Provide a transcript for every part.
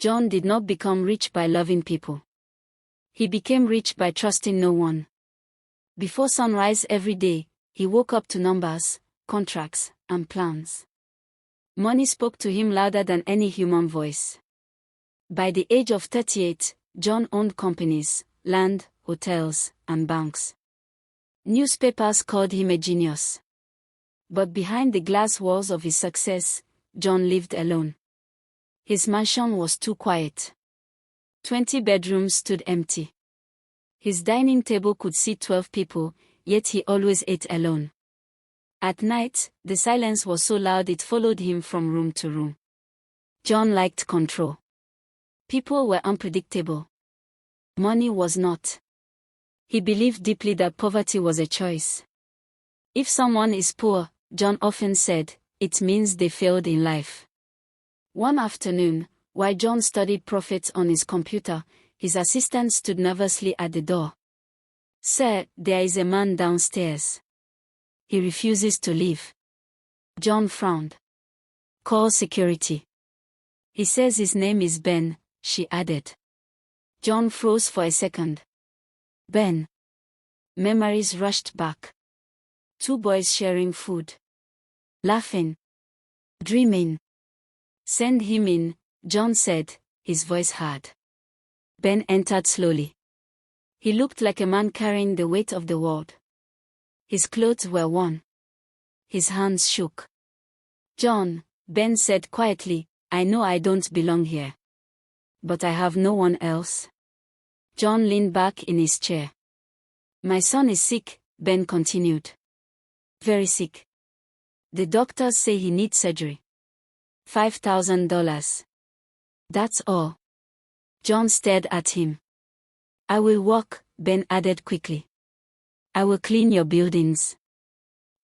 John did not become rich by loving people. He became rich by trusting no one. Before sunrise every day, he woke up to numbers, contracts, and plans. Money spoke to him louder than any human voice. By the age of 38, John owned companies, land, hotels, and banks. Newspapers called him a genius. But behind the glass walls of his success, John lived alone. His mansion was too quiet. 20 bedrooms stood empty. His dining table could seat 12 people, yet he always ate alone. At night, the silence was so loud it followed him from room to room. John liked control. People were unpredictable. Money was not. He believed deeply that poverty was a choice. If someone is poor, John often said, it means they failed in life. One afternoon, while John studied prophets on his computer, his assistant stood nervously at the door. "Sir, there is a man downstairs. He refuses to leave." John frowned. "Call security. He says his name is Ben," she added. John froze for a second. Ben. Memories rushed back. 2 boys sharing food. Laughing. Dreaming. "Send him in," John said, his voice hard. Ben entered slowly. He looked like a man carrying the weight of the world. His clothes were worn. His hands shook. "John," Ben said quietly, "I know I don't belong here. But I have no one else." John leaned back in his chair. "My son is sick," Ben continued. "Very sick. The doctors say he needs surgery. $5,000. That's all." John stared at him. "I will work," Ben added quickly. "I will clean your buildings.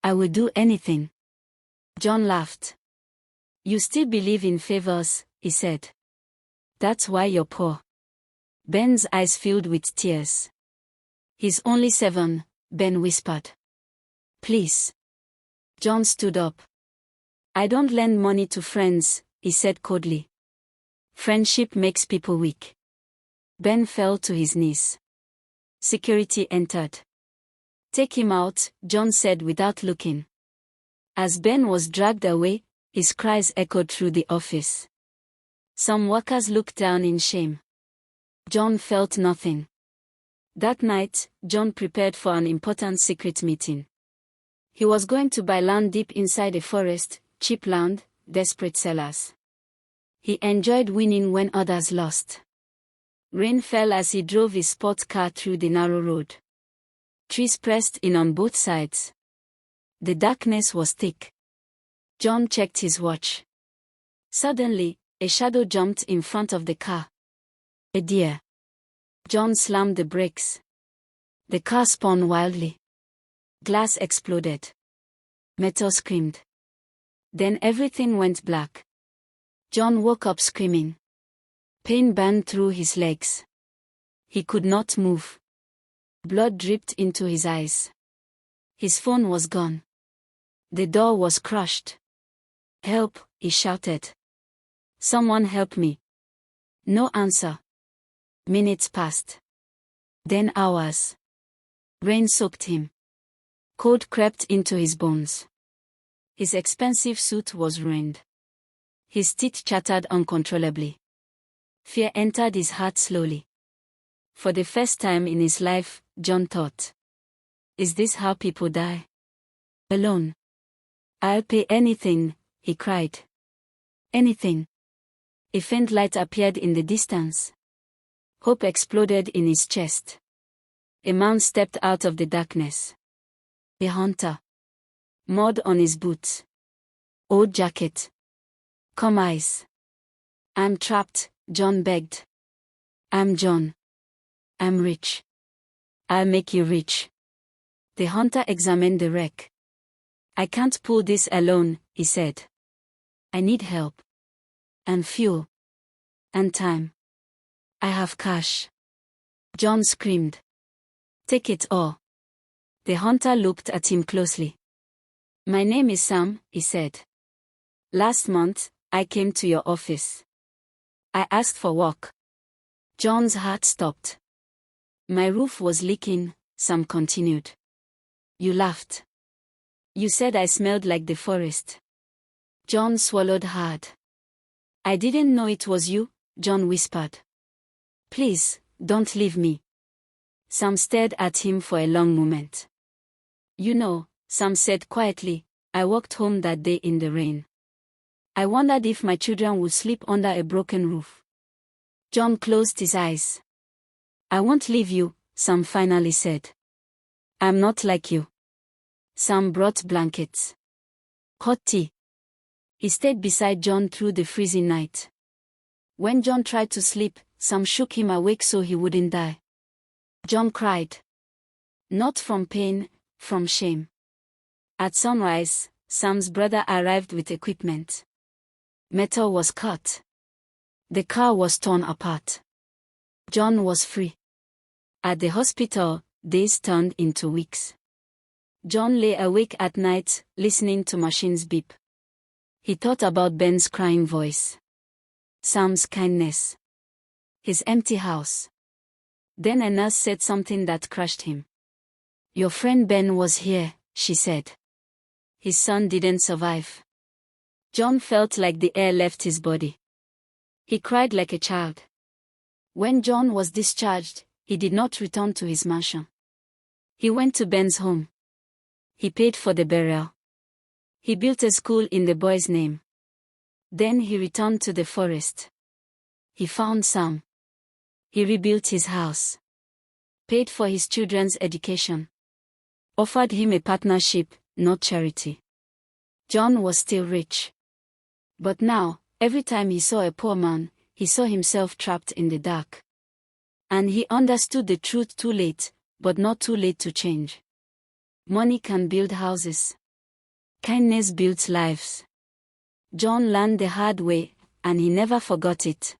I will do anything." John laughed. "You still believe in favors," he said. "That's why you're poor." Ben's eyes filled with tears. "He's only 7, Ben whispered. "Please." John stood up. "I don't lend money to friends," he said coldly. "Friendship makes people weak." Ben fell to his knees. Security entered. "Take him out," John said without looking. As Ben was dragged away, his cries echoed through the office. Some workers looked down in shame. John felt nothing. That night, John prepared for an important secret meeting. He was going to buy land deep inside a forest, cheap land, desperate sellers. He enjoyed winning when others lost. Rain fell as he drove his sports car through the narrow road. Trees pressed in on both sides. The darkness was thick. John checked his watch. Suddenly, a shadow jumped in front of the car. A deer. John slammed the brakes. The car spun wildly. Glass exploded. Metal screamed. Then everything went black. John woke up screaming. Pain burned through his legs. He could not move. Blood dripped into his eyes. His phone was gone. The door was crushed. "Help," he shouted. "Someone help me." No answer. Minutes passed. Then hours. Rain soaked him. Cold crept into his bones. His expensive suit was ruined. His teeth chattered uncontrollably. Fear entered his heart slowly. For the first time in his life, John thought, "Is this how people die? Alone? I'll pay anything," he cried. "Anything." A faint light appeared in the distance. Hope exploded in his chest. A man stepped out of the darkness. A hunter. Mud on his boots. Old jacket. "Come eyes." "I'm trapped," John begged. "I'm John. I'm rich. I'll make you rich." The hunter examined the wreck. "I can't pull this alone," he said. "I need help. And fuel. And time. I have cash." John screamed. "Take it all." The hunter looked at him closely. "My name is Sam," he said. "Last month, I came to your office. I asked for work. John's heart stopped. My roof was leaking, Sam continued. You laughed. You said I smelled like the forest. John swallowed hard. I didn't know it was you, John whispered. Please, don't leave me. Sam stared at him for a long moment. You know, Sam said quietly, I walked home that day in the rain. I wondered if my children would sleep under a broken roof. John closed his eyes. I won't leave you, Sam finally said. I'm not like you. Sam brought blankets. Hot tea. He stayed beside John through the freezing night. When John tried to sleep, Sam shook him awake so he wouldn't die. John cried. Not from pain, from shame. At sunrise, Sam's brother arrived with equipment. Metal was cut. The car was torn apart. John was free. At the hospital, days turned into weeks. John lay awake at night, listening to machines beep. He thought about Ben's crying voice. Sam's kindness. His empty house. Then a nurse said something that crushed him. Your friend Ben was here, she said. His son didn't survive. John felt like the air left his body. He cried like a child. When John was discharged, he did not return to his mansion. He went to Ben's home. He paid for the burial. He built a school in the boy's name. Then he returned to the forest. He found Sam. He rebuilt his house. Paid for his children's education. Offered him a partnership, not charity. John was still rich. But now, every time he saw a poor man, he saw himself trapped in the dark. And he understood the truth too late, but not too late to change. Money can build houses. Kindness builds lives. John learned the hard way, and he never forgot it.